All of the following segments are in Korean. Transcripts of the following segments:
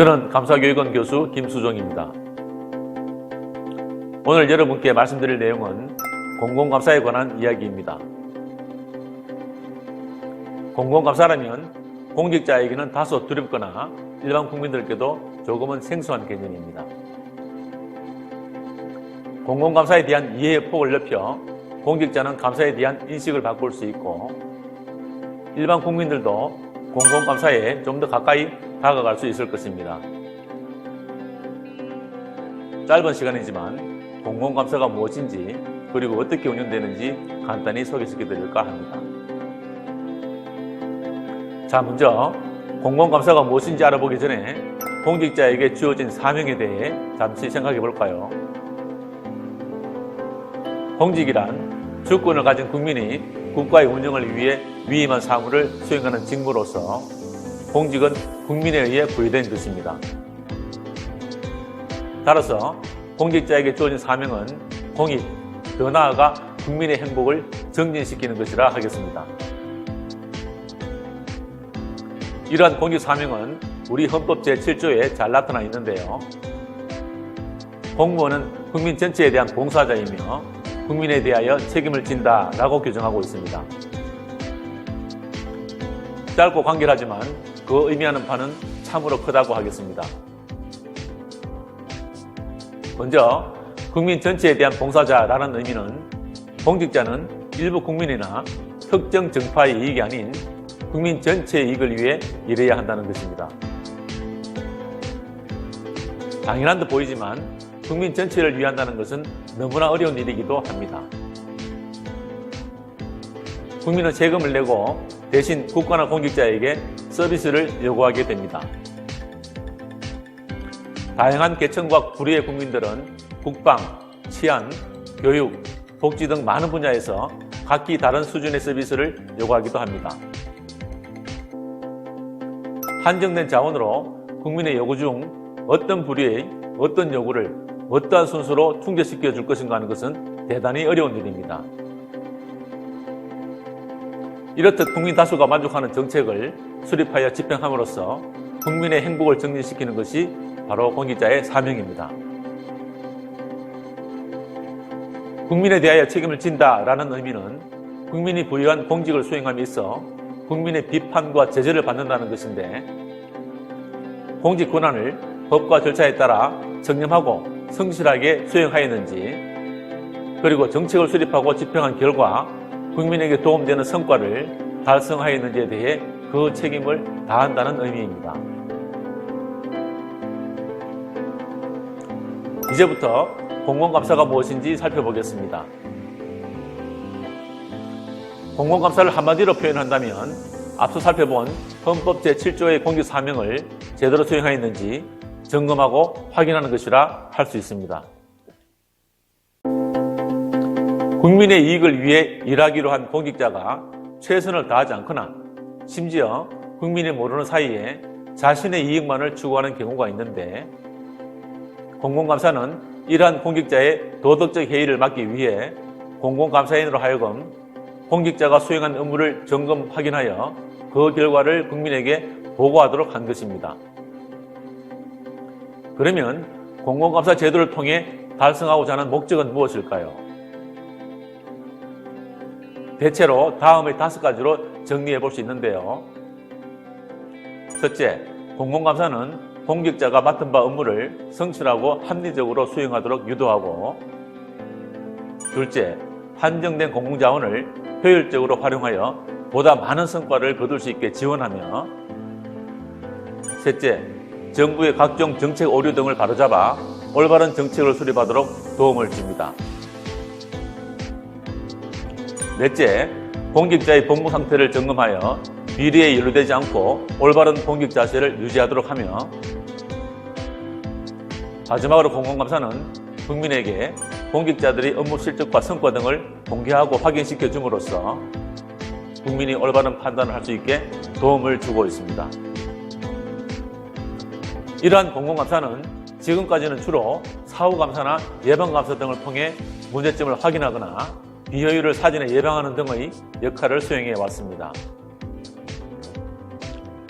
저는 감사교육원 교수 김수종입니다. 오늘 여러분께 말씀드릴 내용은 공공감사에 관한 이야기입니다. 공공감사라면 공직자에게는 다소 두렵거나 일반 국민들께도 조금은 생소한 개념입니다. 공공감사에 대한 이해의 폭을 넓혀 공직자는 감사에 대한 인식을 바꿀 수 있고 일반 국민들도 공공감사에 좀 더 가까이 다가갈 수 있을 것입니다. 짧은 시간이지만 공공감사가 무엇인지 그리고 어떻게 운영되는지 간단히 소개시켜 드릴까 합니다. 자, 먼저 공공감사가 무엇인지 알아보기 전에 공직자에게 주어진 사명에 대해 잠시 생각해 볼까요? 공직이란 주권을 가진 국민이 국가의 운영을 위해 위임한 사무를 수행하는 직무로서 공직은 국민에 의해 부여된 것입니다. 따라서 공직자에게 주어진 사명은 공익, 더 나아가 국민의 행복을 증진시키는 것이라 하겠습니다. 이러한 공직 사명은 우리 헌법 제7조에 잘 나타나 있는데요. 공무원은 국민 전체에 대한 봉사자이며 국민에 대하여 책임을 진다라고 규정하고 있습니다. 짧고 간결하지만 그 의미하는 바는 참으로 크다고 하겠습니다. 먼저 국민 전체에 대한 봉사자라는 의미는 공직자는 일부 국민이나 특정 정파의 이익이 아닌 국민 전체의 이익을 위해 일해야 한다는 것입니다. 당연한 듯 보이지만 국민 전체를 위한다는 것은 너무나 어려운 일이기도 합니다. 국민은 세금을 내고 대신 국가나 공직자에게 서비스를 요구하게 됩니다. 다양한 계층과 부류의 국민들은 국방, 치안, 교육, 복지 등 많은 분야에서 각기 다른 수준의 서비스를 요구하기도 합니다. 한정된 자원으로 국민의 요구 중 어떤 부류의 어떤 요구를 어떠한 순서로 충족시켜 줄 것인가 하는 것은 대단히 어려운 일입니다. 이렇듯 국민 다수가 만족하는 정책을 수립하여 집행함으로써 국민의 행복을 증진시키는 것이 바로 공직자의 사명입니다. 국민에 대하여 책임을 진다라는 의미는 국민이 부여한 공직을 수행함에 있어 국민의 비판과 제재를 받는다는 것인데 공직 권한을 법과 절차에 따라 청렴하고 성실하게 수행하였는지 그리고 정책을 수립하고 집행한 결과 국민에게 도움되는 성과를 달성하였는지에 대해 그 책임을 다한다는 의미입니다. 이제부터 공공감사가 무엇인지 살펴보겠습니다. 공공감사를 한마디로 표현한다면 앞서 살펴본 헌법 제7조의 공직사명을 제대로 수행하였는지 점검하고 확인하는 것이라 할 수 있습니다. 국민의 이익을 위해 일하기로 한 공직자가 최선을 다하지 않거나 심지어 국민이 모르는 사이에 자신의 이익만을 추구하는 경우가 있는데 공공감사는 이러한 공직자의 도덕적 해이를 막기 위해 공공감사인으로 하여금 공직자가 수행한 업무를 점검 확인하여 그 결과를 국민에게 보고하도록 한 것입니다. 그러면 공공감사 제도를 통해 달성하고자 하는 목적은 무엇일까요? 대체로 다음의 5가지로 정리해 볼 수 있는데요. 첫째, 공공감사는 공직자가 맡은 바 업무를 성실하고 합리적으로 수행하도록 유도하고 둘째, 한정된 공공자원을 효율적으로 활용하여 보다 많은 성과를 거둘 수 있게 지원하며 셋째, 정부의 각종 정책 오류 등을 바로잡아 올바른 정책을 수립하도록 도움을 줍니다. 넷째, 공직자의 복무 상태를 점검하여 비리에 연루되지 않고 올바른 공직 자세를 유지하도록 하며 마지막으로 공공감사는 국민에게 공직자들의 업무 실적과 성과 등을 공개하고 확인시켜 줌으로써 국민이 올바른 판단을 할 수 있게 도움을 주고 있습니다. 이러한 공공감사는 지금까지는 주로 사후감사나 예방감사 등을 통해 문제점을 확인하거나 비효율을 사전에 예방하는 등의 역할을 수행해 왔습니다.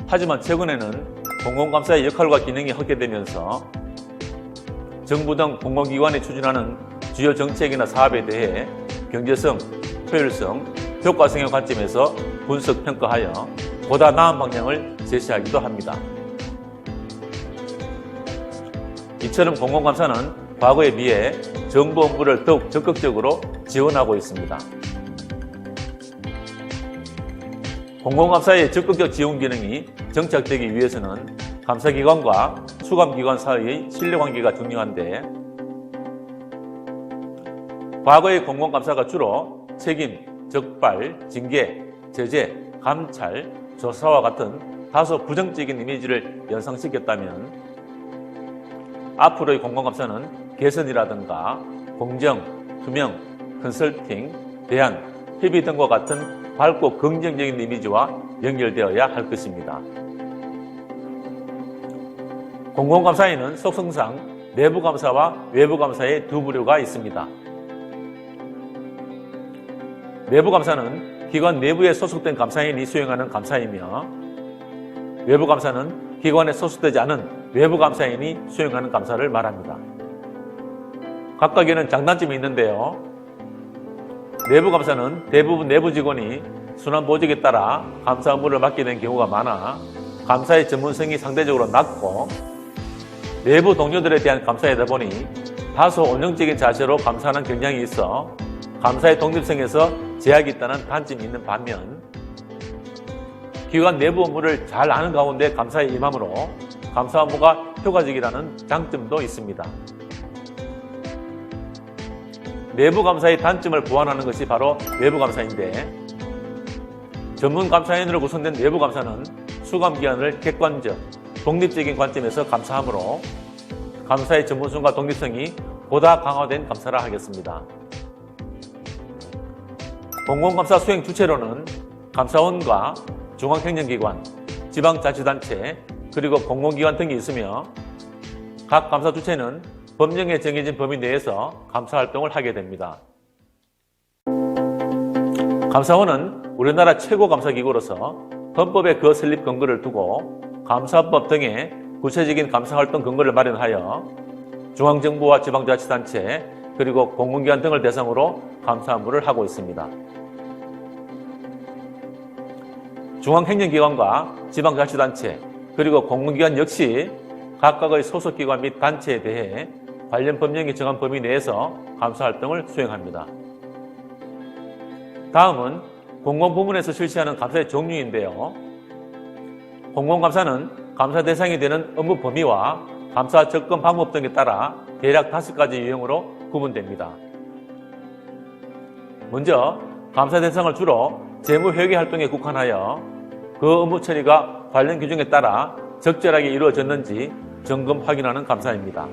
하지만 최근에는 공공감사의 역할과 기능이 확대되면서 정부 등 공공기관이 추진하는 주요 정책이나 사업에 대해 경제성, 효율성, 효과성의 관점에서 분석, 평가하여 보다 나은 방향을 제시하기도 합니다. 이처럼 공공감사는 과거에 비해 정부 업무를 더욱 적극적으로 지원하고 있습니다. 공공감사의 적극적 지원 기능이 정착되기 위해서는 감사기관과 수감기관 사이의 신뢰관계가 중요한데, 과거의 공공감사가 주로 책임, 적발, 징계, 제재, 감찰, 조사와 같은 다소 부정적인 이미지를 연상시켰다면, 앞으로의 공공감사는 개선이라든가 공정, 투명, 컨설팅, 대안, 협의 등과 같은 밝고 긍정적인 이미지와 연결되어야 할 것입니다. 공공감사에는 속성상 내부감사와 외부감사의 두 부류가 있습니다. 내부감사는 기관 내부에 소속된 감사인이 수행하는 감사이며, 외부감사는 기관에 소속되지 않은 외부감사인이 수행하는 감사를 말합니다. 각각에는 장단점이 있는데요. 내부감사는 대부분 내부 직원이 순환보직에 따라 감사 업무를 맡게 된 경우가 많아 감사의 전문성이 상대적으로 낮고, 내부 동료들에 대한 감사이다 보니 다소 온정적인 자세로 감사하는 경향이 있어 감사의 독립성에서 제약이 있다는 단점이 있는 반면, 기관 내부 업무를 잘 아는 가운데 감사에 임함으로 감사 업무가 효과적이라는 장점도 있습니다. 내부 감사의 단점을 보완하는 것이 바로 외부 감사인데, 전문 감사인으로 구성된 내부 감사는 수감기관을 객관적, 독립적인 관점에서 감사하므로 감사의 전문성과 독립성이 보다 강화된 감사라 하겠습니다. 공공감사 수행 주체로는 감사원과 중앙행정기관, 지방자치단체, 그리고 공공기관 등이 있으며, 각 감사 주체는 법령에 정해진 범위 내에서 감사활동을 하게 됩니다. 감사원은 우리나라 최고 감사기구로서 헌법의 그 설립 근거를 두고 감사법 등의 구체적인 감사활동 근거를 마련하여 중앙정부와 지방자치단체 그리고 공공기관 등을 대상으로 감사 업무를 하고 있습니다. 중앙행정기관과 지방자치단체 그리고 공공기관 역시 각각의 소속기관 및 단체에 대해 관련 법령이 정한 범위 내에서 감사활동을 수행합니다. 다음은 공공부문에서 실시하는 감사의 종류인데요. 공공감사는 감사 대상이 되는 업무 범위와 감사 접근 방법 등에 따라 대략 5가지 유형으로 구분됩니다. 먼저 감사 대상을 주로 재무회계 활동에 국한하여 그 업무 처리가 관련 규정에 따라 적절하게 이루어졌는지 점검 확인하는 감사입니다.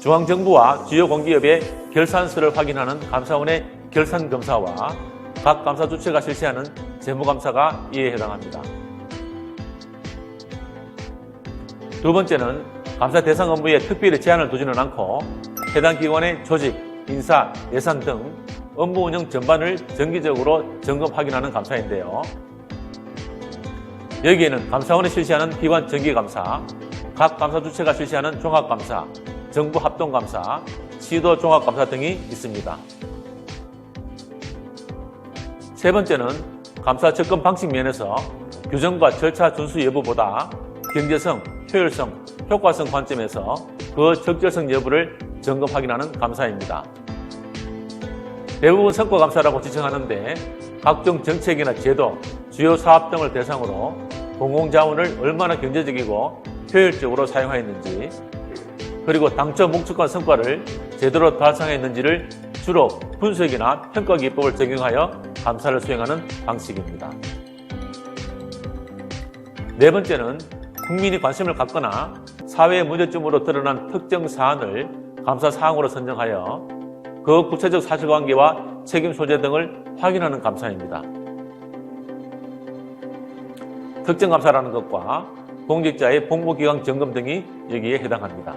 중앙정부와 주요 공기업의 결산서를 확인하는 감사원의 결산검사와 각 감사 주체가 실시하는 재무감사가 이에 해당합니다. 두 번째는 감사 대상 업무에 특별히 제한을 두지는 않고 해당 기관의 조직, 인사, 예산 등 업무 운영 전반을 정기적으로 점검 확인하는 감사인데요. 여기에는 감사원이 실시하는 기관 정기감사, 각 감사 주체가 실시하는 종합감사, 정부 합동감사, 시도 종합감사 등이 있습니다. 세 번째는 감사 접근 방식 면에서 규정과 절차 준수 여부보다 경제성, 효율성, 효과성 관점에서 그 적절성 여부를 점검 확인하는 감사입니다. 대부분 성과감사라고 지칭하는데 각종 정책이나 제도, 주요 사업 등을 대상으로 공공자원을 얼마나 경제적이고 효율적으로 사용하였는지, 그리고 당초 목적한 성과를 제대로 달성했는지를 주로 분석이나 평가 기법을 적용하여 감사를 수행하는 방식입니다. 네 번째는 국민이 관심을 갖거나 사회의 문제점으로 드러난 특정 사안을 감사 사항으로 선정하여 그 구체적 사실관계와 책임 소재 등을 확인하는 감사입니다. 특정 감사라는 것과 공직자의 복무기간 점검 등이 여기에 해당합니다.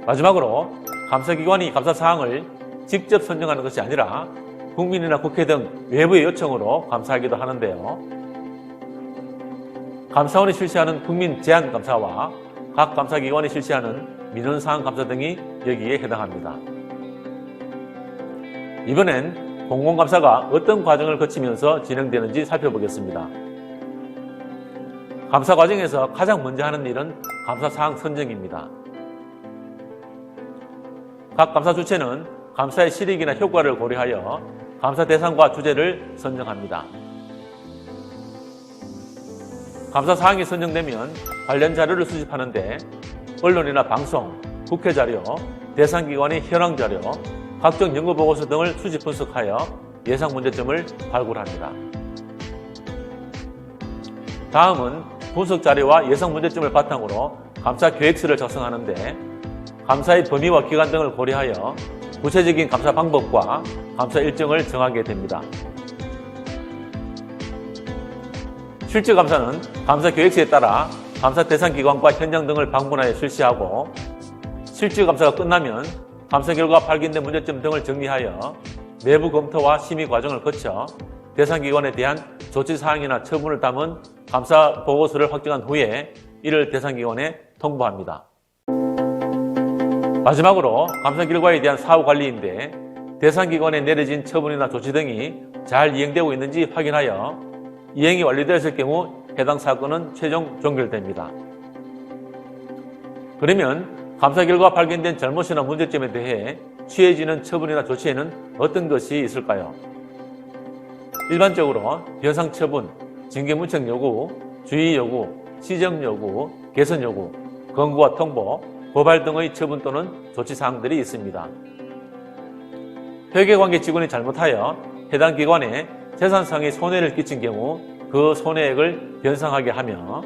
마지막으로 감사기관이 감사사항을 직접 선정하는 것이 아니라 국민이나 국회 등 외부의 요청으로 감사하기도 하는데요. 감사원이 실시하는 국민제안감사와 각 감사기관이 실시하는 민원사항감사 등이 여기에 해당합니다. 이번엔 공공감사가 어떤 과정을 거치면서 진행되는지 살펴보겠습니다. 감사 과정에서 가장 먼저 하는 일은 감사사항 선정입니다. 각 감사 주체는 감사의 실익이나 효과를 고려하여 감사 대상과 주제를 선정합니다. 감사 사항이 선정되면 관련 자료를 수집하는데 언론이나 방송, 국회 자료, 대상기관의 현황 자료, 각종 연구보고서 등을 수집 분석하여 예상 문제점을 발굴합니다. 다음은 분석 자료와 예상 문제점을 바탕으로 감사 계획서를 작성하는데 감사의 범위와 기간 등을 고려하여 구체적인 감사 방법과 감사 일정을 정하게 됩니다. 실제 감사는 감사 계획서에 따라 감사 대상 기관과 현장 등을 방문하여 실시하고 실제 감사가 끝나면 감사 결과 발견된 문제점 등을 정리하여 내부 검토와 심의 과정을 거쳐 대상 기관에 대한 조치 사항이나 처분을 담은 감사 보고서를 확정한 후에 이를 대상 기관에 통보합니다. 마지막으로 감사 결과에 대한 사후 관리인데 대상 기관에 내려진 처분이나 조치 등이 잘 이행되고 있는지 확인하여 이행이 완료되었을 경우 해당 사건은 최종 종결됩니다. 그러면 감사 결과 발견된 잘못이나 문제점에 대해 취해지는 처분이나 조치에는 어떤 것이 있을까요? 일반적으로 변상 처분, 징계 문책 요구, 주의 요구, 시정 요구, 개선 요구, 권고와 통보, 고발 등의 처분 또는 조치 사항들이 있습니다. 회계관계 직원이 잘못하여 해당 기관에 재산상의 손해를 끼친 경우 그 손해액을 변상하게 하며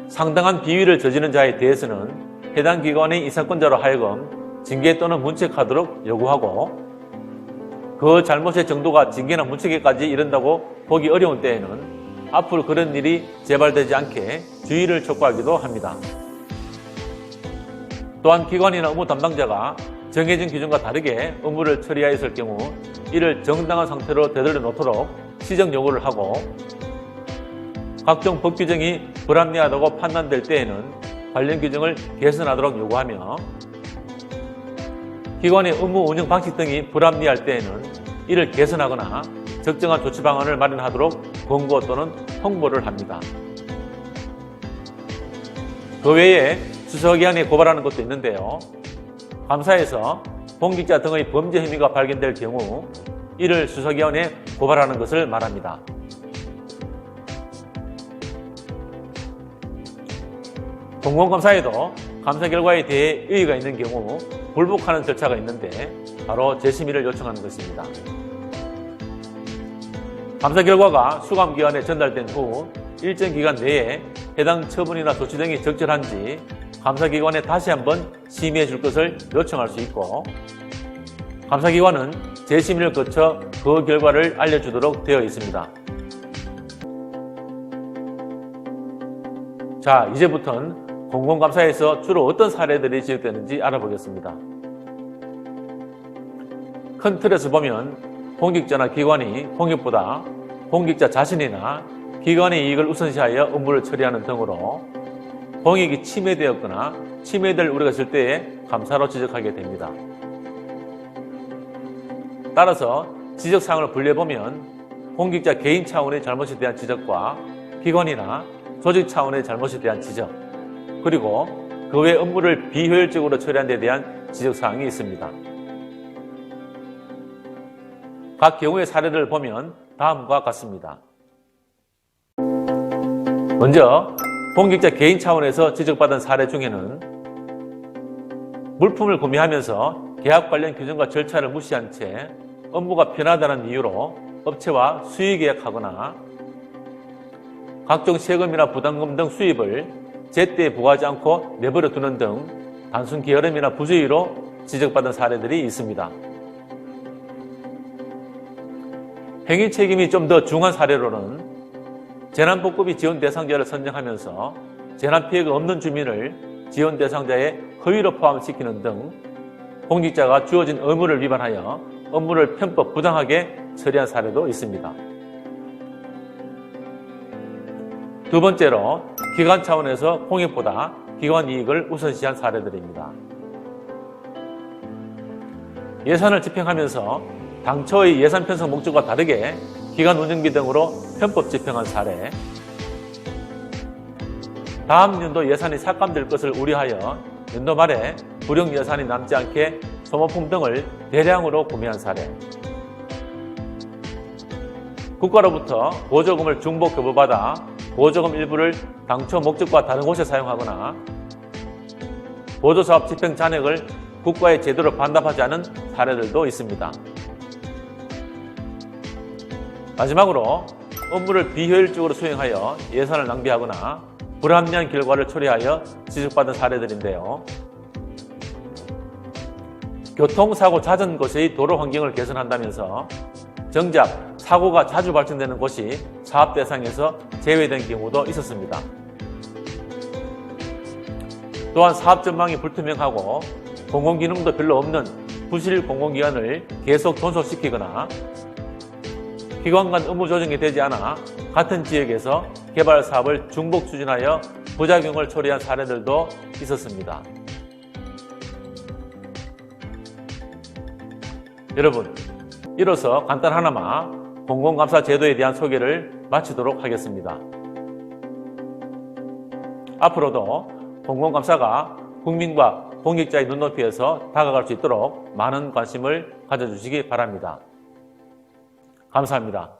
상당한 비위를 저지른 자에 대해서는 해당 기관의 이사건자로 하여금 징계 또는 문책하도록 요구하고 그 잘못의 정도가 징계나 문책에까지 이른다고 보기 어려운 때에는 앞으로 그런 일이 재발되지 않게 주의를 촉구하기도 합니다. 또한 기관이나 업무 담당자가 정해진 기준과 다르게 업무를 처리하였을 경우 이를 정당한 상태로 되돌려 놓도록 시정 요구를 하고 각종 법 규정이 불합리하다고 판단될 때에는 관련 규정을 개선하도록 요구하며 기관의 업무 운영 방식 등이 불합리할 때에는 이를 개선하거나 적정한 조치 방안을 마련하도록 권고 또는 통보를 합니다. 그 외에 수사기관에 고발하는 것도 있는데요. 감사에서 공직자 등의 범죄 혐의가 발견될 경우 이를 수사기관에 고발하는 것을 말합니다. 공공감사에도 감사 결과에 대해 의의가 있는 경우 불복하는 절차가 있는데 바로 재심의를 요청하는 것입니다. 감사 결과가 수감기관에 전달된 후 일정 기간 내에 해당 처분이나 조치 등이 적절한지 감사기관에 다시 한번 심의해 줄 것을 요청할 수 있고 감사기관은 재심의를 거쳐 그 결과를 알려주도록 되어 있습니다. 자, 이제부터는 공공감사에서 주로 어떤 사례들이 지적되는지 알아보겠습니다. 큰 틀에서 보면 공직자나 기관이 공익보다 공직자 자신이나 기관의 이익을 우선시하여 업무를 처리하는 등으로 공익이 침해되었거나 침해될 우려가 있을 때에 감사로 지적하게 됩니다. 따라서 지적사항을 분류해보면 공직자 개인 차원의 잘못에 대한 지적과 기관이나 조직 차원의 잘못에 대한 지적, 그리고 그 외 업무를 비효율적으로 처리한 데 대한 지적사항이 있습니다. 각 경우의 사례를 보면 다음과 같습니다. 먼저 공직자 개인 차원에서 지적받은 사례 중에는 물품을 구매하면서 계약 관련 규정과 절차를 무시한 채 업무가 편하다는 이유로 업체와 수의계약하거나 각종 세금이나 부담금 등 수입을 제때에 부과하지 않고 내버려 두는 등 단순 게으름이나 부주의로 지적받은 사례들이 있습니다. 행위 책임이 좀 더 중한 사례로는 재난복구비 지원 대상자를 선정하면서 재난피해가 없는 주민을 지원 대상자에 허위로 포함시키는 등 공직자가 주어진 의무를 위반하여 업무를 편법 부당하게 처리한 사례도 있습니다. 두 번째로 기관 차원에서 공익보다 기관 이익을 우선시한 사례들입니다. 예산을 집행하면서 당초의 예산 편성 목적과 다르게 기관 운영비 등으로 편법 집행한 사례, 다음 연도 예산이 삭감될 것을 우려하여 연도 말에 불용 예산이 남지 않게 소모품 등을 대량으로 구매한 사례, 국가로부터 보조금을 중복 교부받아 보조금 일부를 당초 목적과 다른 곳에 사용하거나 보조사업 집행 잔액을 국가에 제대로 반납하지 않은 사례들도 있습니다. 마지막으로 업무를 비효율적으로 수행하여 예산을 낭비하거나 불합리한 결과를 초래하여 지적받은 사례들인데요. 교통사고 잦은 곳의 도로 환경을 개선한다면서 정작 사고가 자주 발생되는 곳이 사업 대상에서 제외된 경우도 있었습니다. 또한 사업 전망이 불투명하고 공공기능도 별로 없는 부실 공공기관을 계속 존속시키거나 기관 간 업무 조정이 되지 않아 같은 지역에서 개발 사업을 중복 추진하여 부작용을 초래한 사례들도 있었습니다. 여러분, 이로써 간단 하나마 공공감사 제도에 대한 소개를 마치도록 하겠습니다. 앞으로도 공공감사가 국민과 공익자의 눈높이에서 다가갈 수 있도록 많은 관심을 가져주시기 바랍니다. 감사합니다.